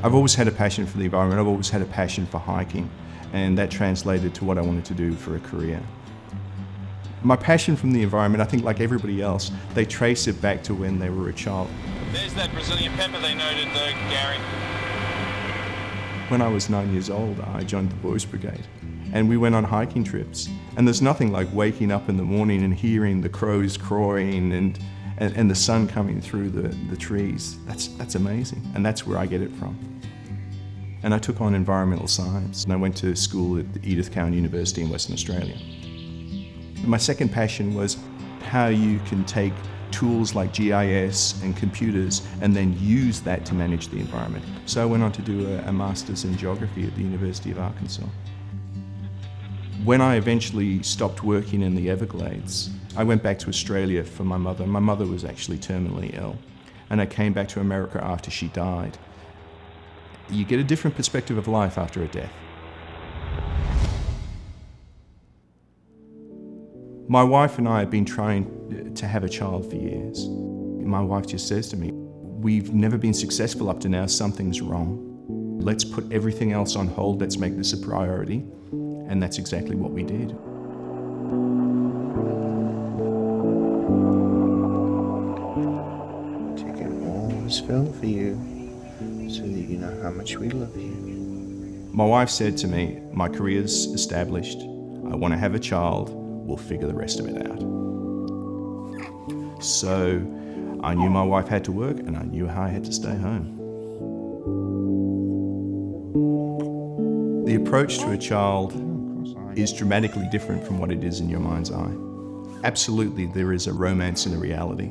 I've always had a passion for the environment. I've always had a passion for hiking, and that translated to what I wanted to do for a career. My passion from the environment, I think like everybody else, they trace it back to when they were a child. There's that Brazilian pepper they noted though, Gary. When I was 9 years old, I joined the Boys Brigade, and we went on hiking trips. And there's nothing like waking up in the morning and hearing the crows crowing and the sun coming through the trees. That's amazing, and that's where I get it from. And I took on environmental science, and I went to school at Edith Cowan University in Western Australia. My second passion was how you can take tools like GIS and computers and then use that to manage the environment. So I went on to do a master's in geography at the University of Arkansas. When I eventually stopped working in the Everglades, I went back to Australia for my mother. My mother was actually terminally ill, and I came back to America after she died. You get a different perspective of life after a death. My wife and I have been trying to have a child for years. My wife just says to me, "We've never been successful up to now, something's wrong. Let's put everything else on hold, let's make this a priority." And that's exactly what we did. Taking all this film for you so that you know how much we love you. My wife said to me, "My career's established. I want to have a child. We'll figure the rest of it out." So I knew my wife had to work, and I knew I had to stay home. The approach to a child is dramatically different from what it is in your mind's eye. Absolutely, there is a romance and a reality.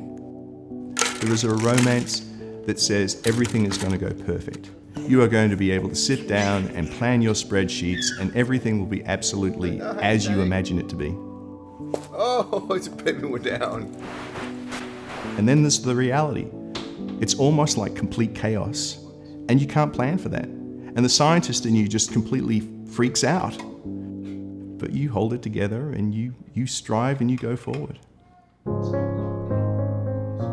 There is a romance that says everything is going to go perfect. You are going to be able to sit down and plan your spreadsheets, and everything will be absolutely as you imagine it to be. Oh, it's a baby, we're down. And then there's the reality. It's almost like complete chaos, and you can't plan for that. And the scientist in you just completely freaks out. But you hold it together, and you strive and you go forward.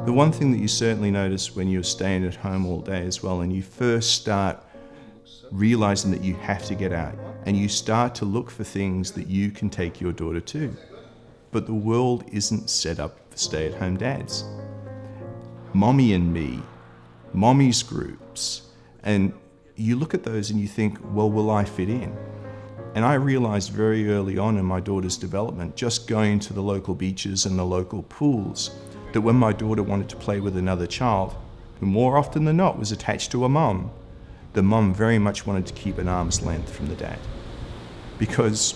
The one thing that you certainly notice when you're staying at home all day as well, and you first start realizing that you have to get out, and you start to look for things that you can take your daughter to. But the world isn't set up for stay-at-home dads. Mommy and me, mommy's groups, and you look at those and you think, well, will I fit in? And I realized very early on in my daughter's development, just going to the local beaches and the local pools, that when my daughter wanted to play with another child, who more often than not was attached to a mum, the mum very much wanted to keep an arm's length from the dad. Because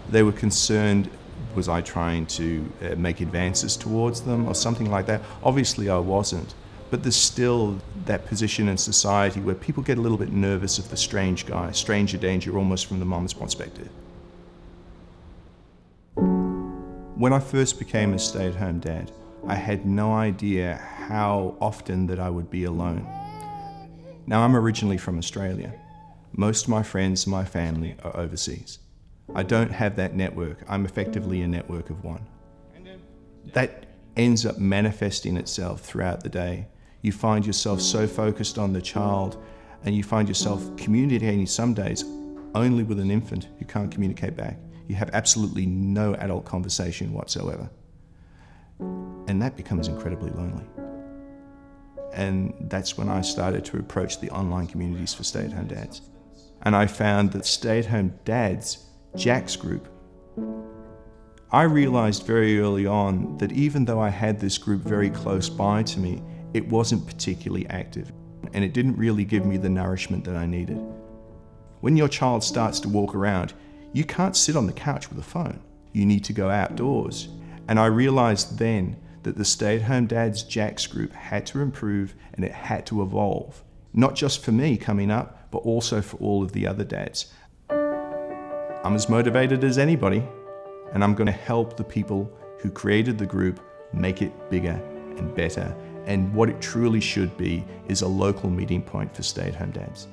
they were concerned, was I trying to make advances towards them or something like that? Obviously I wasn't. But there's still that position in society where people get a little bit nervous of the strange guy, stranger danger almost from the mom's perspective. When I first became a stay-at-home dad, I had no idea how often that I would be alone. Now, I'm originally from Australia. Most of my friends and my family are overseas. I don't have that network. I'm effectively a network of one. That ends up manifesting itself throughout the day. You find yourself so focused on the child, and you find yourself communicating some days only with an infant who can't communicate back. You have absolutely no adult conversation whatsoever. And that becomes incredibly lonely. And that's when I started to approach the online communities for stay-at-home dads. And I found that stay-at-home dads, Jack's group, I realized very early on that even though I had this group very close by to me, it wasn't particularly active, and it didn't really give me the nourishment that I needed. When your child starts to walk around, you can't sit on the couch with a phone. You need to go outdoors. And I realized then that the Stay-at-Home Dads Jack's group had to improve, and it had to evolve. Not just for me coming up, but also for all of the other dads. I'm as motivated as anybody, and I'm going to help the people who created the group make it bigger and better. And what it truly should be is a local meeting point for stay-at-home dads.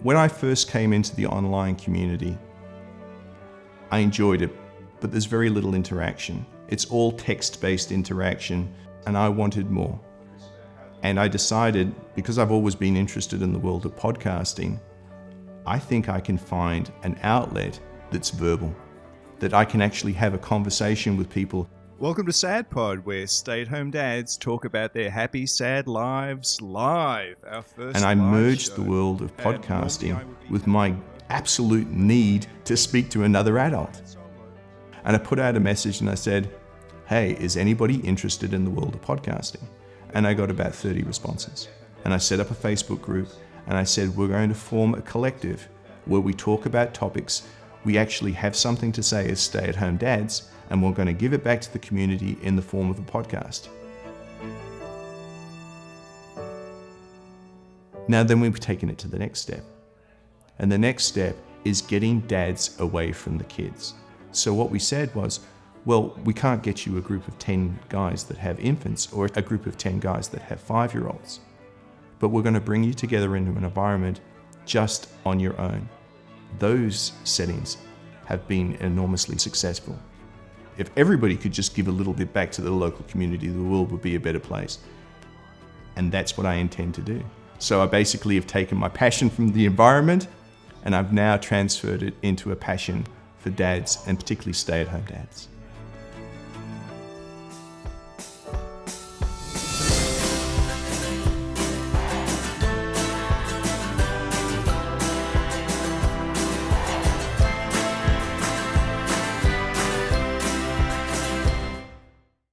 When I first came into the online community, I enjoyed it, but there's very little interaction. It's all text-based interaction, and I wanted more. And I decided, because I've always been interested in the world of podcasting, I think I can find an outlet that's verbal, that I can actually have a conversation with people. Welcome to Sad Pod, where stay-at-home dads talk about their happy, sad lives live. Our first and I merged the world of podcasting with my absolute need to speak to another adult. And I put out a message and I said, hey, is anybody interested in the world of podcasting? And I got about 30 responses. And I set up a Facebook group and I said, we're going to form a collective where we talk about topics. We actually have something to say as stay-at-home dads, and we're going to give it back to the community in the form of a podcast. Now then we've taken it to the next step. And the next step is getting dads away from the kids. So what we said was, well, we can't get you a group of 10 guys that have infants or a group of 10 guys that have 5-year-olds. But we're going to bring you together into an environment just on your own. Those settings have been enormously successful. If everybody could just give a little bit back to the local community, the world would be a better place. And that's what I intend to do. So I basically have taken my passion from the environment and I've now transferred it into a passion for dads, and particularly stay-at-home dads.